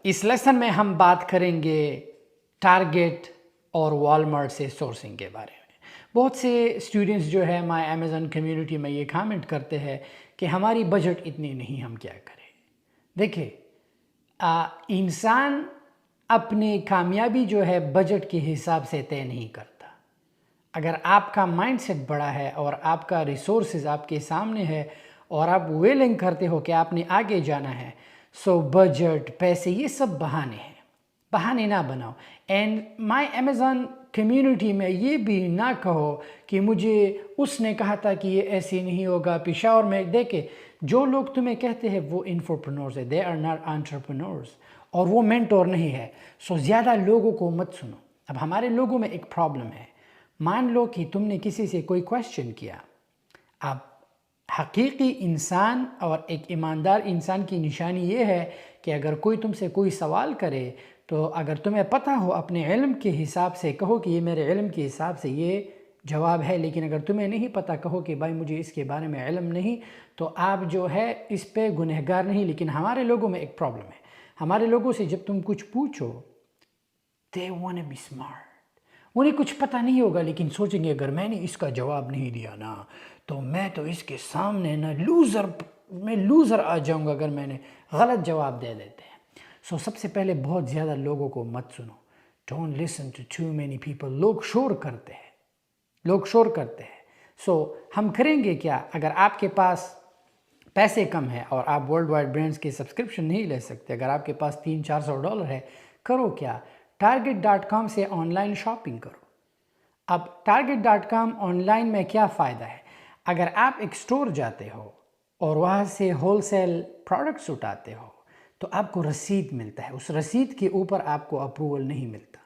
इस लेसन में हम बात करेंगे टारगेट और वॉलमार्ट से सोर्सिंग के बारे में। बहुत से स्टूडेंट्स जो है माय अमेज़न कम्युनिटी में ये कमेंट करते हैं कि हमारी बजट इतनी नहीं, हम क्या करें। देखिए, इंसान अपनी कामयाबी जो है बजट के हिसाब से तय नहीं करता। अगर आपका माइंडसेट बड़ा है और आपका रिसोर्सेज आपके सामने है और आप विलिंग करते हो कि आपने आगे जाना है, सो बजट, पैसे, ये सब बहाने हैं। बहाने ना बनाओ। एंड माय अमेज़न कम्युनिटी में ये भी ना कहो कि मुझे उसने कहा था कि ये ऐसे नहीं होगा। पेशावर में देखे जो लोग तुम्हें कहते हैं वो इन्फोप्रेन्योर्स है, दे आर नॉट एंटरप्रेन्योर्स, और वो मेंटोर नहीं है। सो ज़्यादा लोगों को मत सुनो। अब हमारे लोगों में एक प्रॉब्लम है। मान लो कि तुमने किसी से कोई क्वेश्चन किया। अब हकीकी इंसान और एक ईमानदार इंसान की निशानी ये है कि अगर कोई तुमसे कोई सवाल करे तो अगर तुम्हें पता हो अपने इल्म के हिसाब से कहो कि ये मेरे इल्म के हिसाब से ये जवाब है। लेकिन अगर तुम्हें नहीं पता कहो कि भाई मुझे इसके बारे में इल्म नहीं, तो आप जो है इस पे गुनहगार नहीं। लेकिन हमारे लोगों में एक प्रॉब्लम है। हमारे लोगों से जब तुम कुछ पूछो, they want to be smart. उन्हें कुछ पता नहीं होगा लेकिन सोचेंगे अगर मैंने इसका जवाब नहीं दिया ना तो मैं तो इसके सामने ना लूज़र आ जाऊंगा अगर मैंने गलत जवाब दे देते हैं। सो सबसे पहले बहुत ज़्यादा लोगों को मत सुनो। Don't listen to too many people. लोग शोर करते हैं, लोग शोर करते हैं। सो हम करेंगे क्या? अगर आपके पास पैसे कम है और आप वर्ल्ड वाइड ब्रांड्स के सब्सक्रिप्शन नहीं ले सकते, अगर आपके पास $300-400 है, करो क्या? target.com से ऑनलाइन शॉपिंग करो। अब target.com ऑनलाइन में क्या फ़ायदा है? अगर आप एक स्टोर जाते हो और वहाँ से होलसेल प्रोडक्ट्स उठाते हो तो आपको रसीद मिलता है। उस रसीद के ऊपर आपको अप्रूवल नहीं मिलता।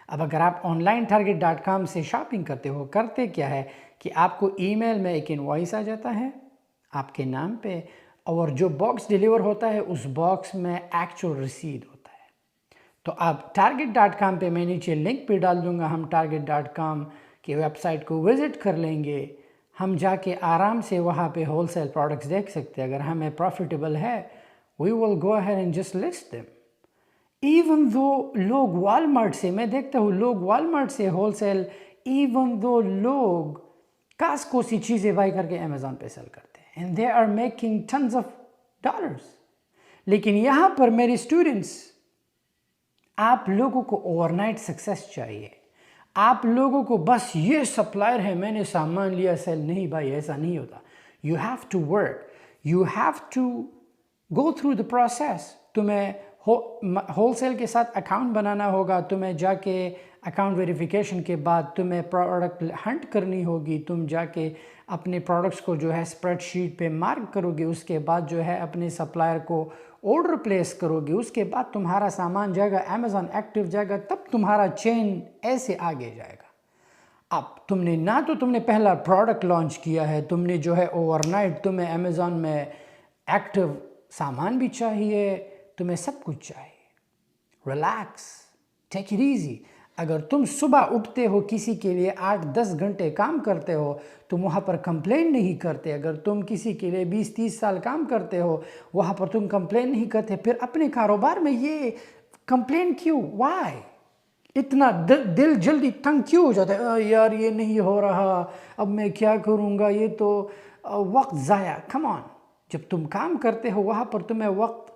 अब अगर आप ऑनलाइन target.com से शॉपिंग करते हो, करते क्या है कि आपको ईमेल में एक इनवॉइस आ जाता है आपके नाम पे, और जो बॉक्स डिलीवर होता है उस बॉक्स में एक्चुअल रसीद होता है। तो आप target.com पे, मैं नीचे लिंक पे डाल दूंगा, हम target.com की वेबसाइट को विज़िट कर लेंगे। हम जाके आराम से वहाँ पे होलसेल प्रोडक्ट्स देख सकते हैं। अगर हमें प्रॉफिटेबल है, we will go ahead and just list them. Even though लोग वॉलमार्ट से, मैं देखता हूँ लोग वॉलमार्ट से होलसेल, इवन दो लोग कास्को सी चीज़ें बाई करके अमेज़ॉन पे सेल करते हैं and they are making tons of dollars. लेकिन यहाँ पर मेरे स्टूडेंट्स, आप लोगों को ओवरनाइट सक्सेस चाहिए। आप लोगों को बस ये सप्लायर है, मैंने सामान लिया सेल, नहीं भाई, ऐसा नहीं होता। You have to work, you have to go through the process. तुम्हें होलसेल के साथ अकाउंट बनाना होगा। तुम्हें जाके अकाउंट वेरिफिकेशन के बाद तुम्हें प्रोडक्ट हंट करनी होगी। तुम जाके अपने प्रोडक्ट्स को जो है स्प्रेडशीट पे मार्क करोगे। उसके बाद जो है अपने सप्लायर को ऑर्डर प्लेस करोगे। उसके बाद तुम्हारा सामान जाएगा अमेज़ॉन एक्टिव जाएगा, तब तुम्हारा चेन ऐसे आगे जाएगा। अब तुमने ना तो तुमने पहला प्रोडक्ट लॉन्च किया है, तुमने जो है ओवरनाइट तुम्हें अमेज़ॉन में एक्टिव सामान भी चाहिए, तुम्हें सब कुछ चाहिए। Relax, take it easy. अगर तुम सुबह उठते हो, किसी के लिए 8-10 घंटे काम करते हो, तुम वहाँ पर कंप्लेन नहीं करते। अगर तुम किसी के लिए 20-30 साल काम करते हो, वहाँ पर तुम कंप्लेन नहीं करते, फिर अपने कारोबार में ये कंप्लेन क्यों? वाई? इतना दिल जल्दी तंग क्यों हो जाता है? यार ये नहीं हो रहा, अब मैं क्या करूँगा, ये तो वक्त ज़ाया। कम ऑन, जब तुम काम करते हो वहाँ पर तुम्हें वक्त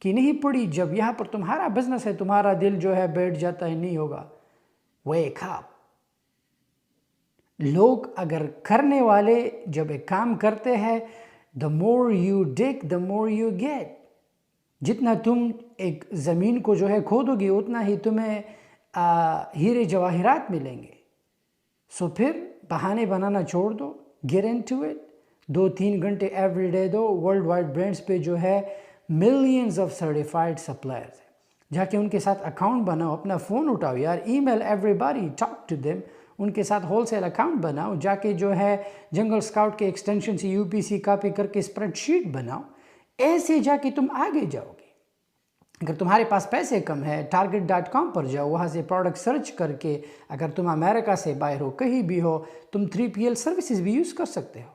की नहीं पड़ी। जब यहाँ पर तुम्हारा बिजनेस है, तुम्हारा दिल जो है बैठ जाता है, नहीं होगा। Wake up. लोग अगर करने वाले जब एक काम करते हैं, the more you dig the more you get. जितना तुम एक ज़मीन को जो है खोदोगे उतना ही तुम्हें हीरे जवाहरात मिलेंगे। सो फिर बहाने बनाना छोड़ दो, गेट इनटू इट। 2-3 घंटे एवरी डे दो। वर्ल्ड वाइड ब्रांड्स पे जो है मिलियंस ऑफ सर्टिफाइड सप्लायर्स हैं, जाके उनके साथ अकाउंट बनाओ। अपना फ़ोन उठाओ यार, email everybody, talk to them. उनके साथ होलसेल अकाउंट बनाओ। जाके जो है जंगल स्काउट के एक्सटेंशन से यूपीसी कॉपी करके स्प्रेडशीट बनाओ। ऐसे जाके तुम आगे जाओगे। अगर तुम्हारे पास पैसे कम है, target.com पर जाओ, वहाँ से प्रोडक्ट सर्च करके, अगर तुम अमेरिका से बाहर हो, कहीं भी हो, तुम 3PL सर्विसेज भी यूज़ कर सकते हो।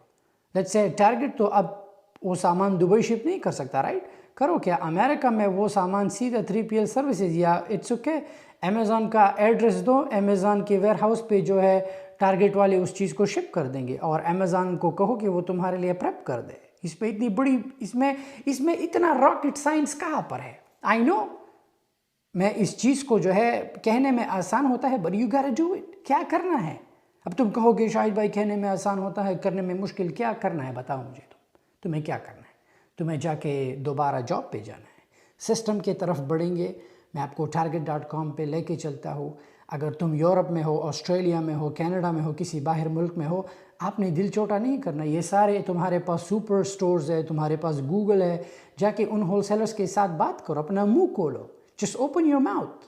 लेट्स से टारगेट तो अब वो सामान दुबई शिप नहीं कर सकता, राइट? करो क्या, अमेरिका में वो सामान सीधा 3PL सर्विसेज या इट्स ओके अमेज़ॉन का एड्रेस दो, अमेज़ॉन के वेयर हाउस पे जो है टारगेट वाले उस चीज़ को शिप कर देंगे और अमेज़ॉन को कहो कि वो तुम्हारे लिए प्रेप कर दे। इस पे इतनी बड़ी इसमें इतना रॉकेट साइंस कहाँ पर है? आई नो मैं इस चीज़ को जो है कहने में आसान होता है, बट यू गोtta डू इट। क्या करना है? अब तुम कहोगे शाहिद भाई कहने में आसान होता है, करने में मुश्किल। क्या करना है बताओ मुझे, तुम्हें क्या करना है? तुम्हें जाके दोबारा जॉब पे जाना है, सिस्टम की तरफ बढ़ेंगे। मैं आपको target.com पे लेके चलता हूँ। अगर तुम यूरोप में हो, ऑस्ट्रेलिया में हो, कनाडा में हो, किसी बाहर मुल्क में हो, आपने दिल छोटा नहीं करना। ये सारे तुम्हारे पास सुपर स्टोर्स है, तुम्हारे पास गूगल है, जाके उन होलसेलर्स के साथ बात करो, अपना मुंह खोलो, जस्ट ओपन योर माउथ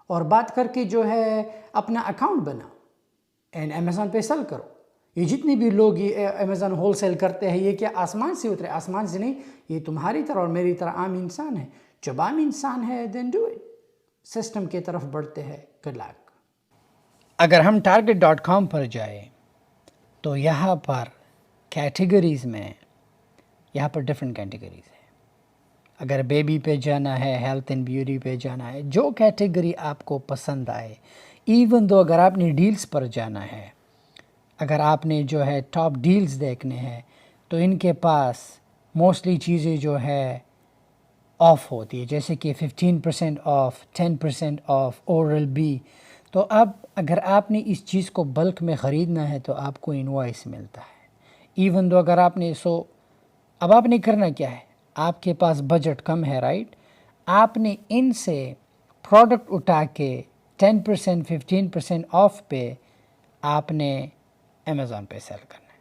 और बात करके जो है अपना अकाउंट बनाओ एंड अमेज़ॉन पे सेल करो। ये जितने भी लोग ये अमेज़ॉन होलसेल करते हैं, ये क्या आसमान से उतरे? आसमान से नहीं, ये तुम्हारी तरह और मेरी तरह आम इंसान है। जब आम इंसान है देन डू इट। सिस्टम की तरफ बढ़ते हैं। Good luck. अगर हम target.com पर जाए तो यहाँ पर कैटेगरीज़ में यहाँ पर डिफरेंट कैटेगरीज़ है। अगर बेबी पे जाना है, हेल्थ एंड ब्यूटी पे जाना है, जो कैटेगरी आपको पसंद आए, इवन दो अगर आपने डील्स पर जाना है, अगर आपने जो है टॉप डील्स देखने हैं, तो इनके पास मोस्टली चीज़ें जो है ऑफ होती है, जैसे कि 15% ऑफ, 10% ऑफ, ओरल बी। तो अब अगर आपने इस चीज़ को बल्क में ख़रीदना है तो आपको इनवॉइस मिलता है। इवन दो अगर आपने अब आपने करना क्या है, आपके पास बजट कम है, राइट? आपने इनसे प्रोडक्ट उठा के 10% 15% ऑफ पे आपने अमेज़ॉन पे सेल करना है।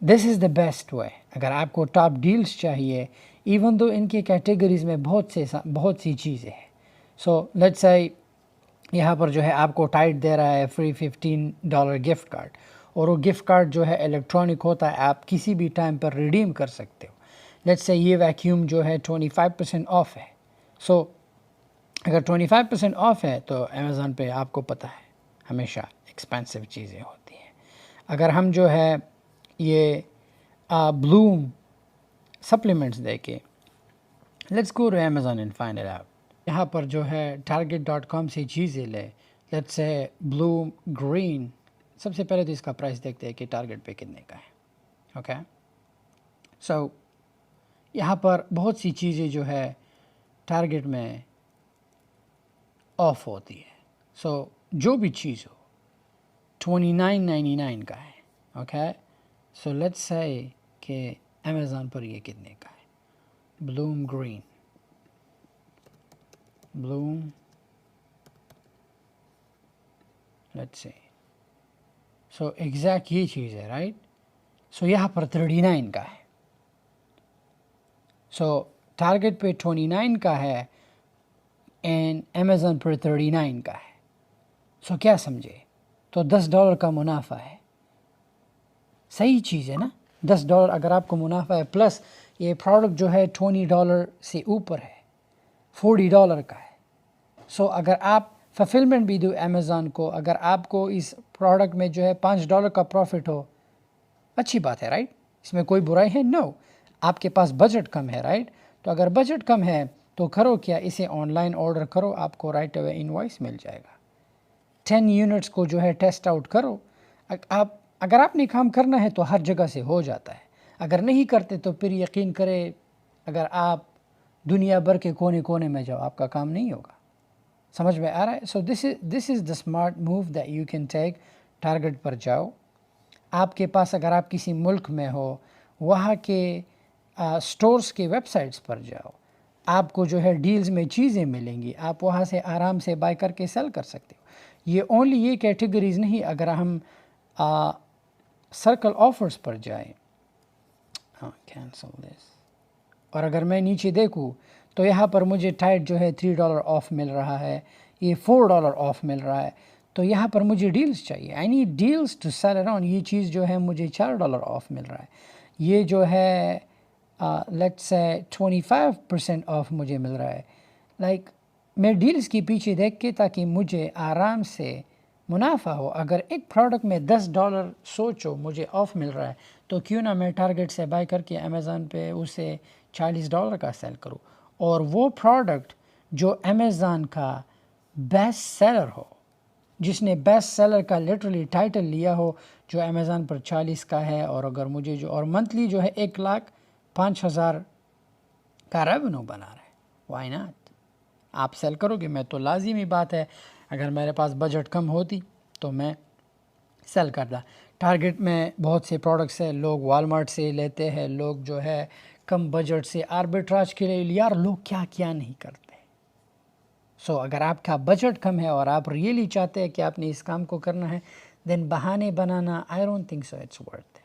This is the best way. अगर आपको टॉप डील्स चाहिए, इवन दो इनके कैटेगरीज़ में बहुत सी चीज़ें हैं। सो लेट्स से यहाँ पर जो है आपको टाइट दे रहा है फ्री $15 गिफ्ट कार्ड, और वो गिफ्ट कार्ड जो है इलेक्ट्रॉनिक होता है, आप किसी भी टाइम पर रिडीम कर सकते हो। लेट्स से ये वैक्यूम जो है 25% ऑफ है। सो अगर 25% ऑफ है तो अमेज़ॉन पे आपको पता है हमेशा एक्सपेंसिव चीज़ें होती हैं। अगर हम जो है ये ब्लूम सप्लीमेंट्स देके, let's go to Amazon and find it out. यहाँ पर जो है target.com से चीज़ें ले, लेट्स से ब्लूम ग्रीन। सबसे पहले तो इसका प्राइस देखते हैं कि टारगेट पे कितने का है। ओके, सो यहाँ पर बहुत सी चीज़ें जो है टारगेट में ऑफ होती है। सो जो भी चीज़ हो 29.99 का है। ओके, सो लेट्स से कि अमेज़ॉन पर ये कितने का है? Bloom green, Bloom, let's say, so exact ये चीज़ है, राइट? सो यहाँ पर 39 का है। सो टारगेट पे 29 का है एंड अमेज़ॉन पर 39 का है। सो क्या समझे? तो $10 का मुनाफा है। सही चीज़ है ना? $10 अगर आपको मुनाफा है, प्लस ये प्रोडक्ट जो है $20 से ऊपर है, $40 का है। सो अगर आप फुलफिलमेंट भी दो अमेज़ॉन को, अगर आपको इस प्रोडक्ट में जो है $5 का प्रॉफिट हो, अच्छी बात है, राइट? इसमें कोई बुराई है? नो। आपके पास बजट कम है, राइट? तो अगर बजट कम है तो करो क्या, इसे ऑनलाइन ऑर्डर करो, आपको राइट अवे इनवॉइस मिल जाएगा। 10 यूनिट्स को जो है टेस्ट आउट करो। अगर आपने काम करना है तो हर जगह से हो जाता है। अगर नहीं करते तो फिर यकीन करें, अगर आप दुनिया भर के कोने कोने में जाओ, आपका काम नहीं होगा। समझ में आ रहा है? So this is the smart move that you can take. Target पर जाओ। आपके पास अगर आप किसी मुल्क में हो, वहाँ के स्टोर्स के वेबसाइट्स पर जाओ, आपको जो है डील्स में चीज़ें मिलेंगी, आप वहाँ से आराम से बाय करके सेल कर सकते हो। ये ओनली ये कैटेगरीज़ नहीं, अगर हम सर्कल ऑफर्स पर जाएं, कैंसल दिस, और अगर मैं नीचे देखूँ तो यहाँ पर मुझे टाइट जो है $3 ऑफ मिल रहा है, ये $4 ऑफ मिल रहा है। तो यहाँ पर मुझे डील्स चाहिए, I need deals to sell around. ये चीज़ जो है मुझे $4 ऑफ मिल रहा है, ये जो है लेट्स से 25% ऑफ मुझे मिल रहा है। लाइक मैं डील्स के पीछे देख के, ताकि मुझे आराम से मुनाफा हो। अगर एक प्रोडक्ट में $10 सोचो मुझे ऑफ मिल रहा है, तो क्यों ना मैं टारगेट से बाय करके अमेज़ॉन पे उसे $40 का सेल करूँ, और वो प्रोडक्ट जो अमेज़न का बेस्ट सेलर हो, जिसने बेस्ट सेलर का लिटरली टाइटल लिया हो, जो अमेज़न पर 40 का है, और अगर मुझे जो और मंथली जो है 1,05,000 का रेवेन्यू बना रहा है, व्हाई नॉट? आप सेल करोगे, मैं तो लाजिमी बात है, अगर मेरे पास बजट कम होती तो मैं सेल करता। टारगेट में बहुत से प्रोडक्ट्स हैं, लोग वॉलमार्ट से लेते हैं, लोग जो है कम बजट से आर्बिट्राज के लिए, यार लोग क्या क्या नहीं करते। सो अगर आपका बजट कम है और आप रियली चाहते हैं कि आपने इस काम को करना है, देन बहाने बनाना, I don't think so it's worth it.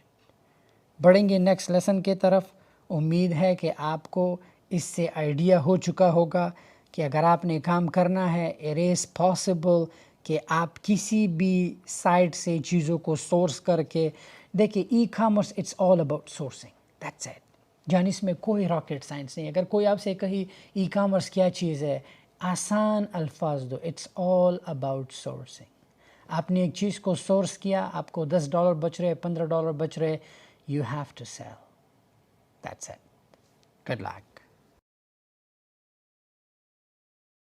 बढ़ेंगे नेक्स्ट लेसन के तरफ। उम्मीद है कि आपको इससे आइडिया हो चुका होगा कि अगर आपने काम करना है, इट इज़ पॉसिबल कि आप किसी भी साइट से चीज़ों को सोर्स करके, देखिए e commerce it's all about sourcing, that's it. जान इसमें कोई रॉकेट साइंस नहीं। अगर कोई आपसे कही ई कॉमर्स क्या चीज़ है, आसान अल्फाज दो, इट्स ऑल अबाउट सोर्सिंग। आपने एक चीज़ को सोर्स किया, आपको $10 बच रहे, $15 बच रहे, you have to sell. That's it. Good luck.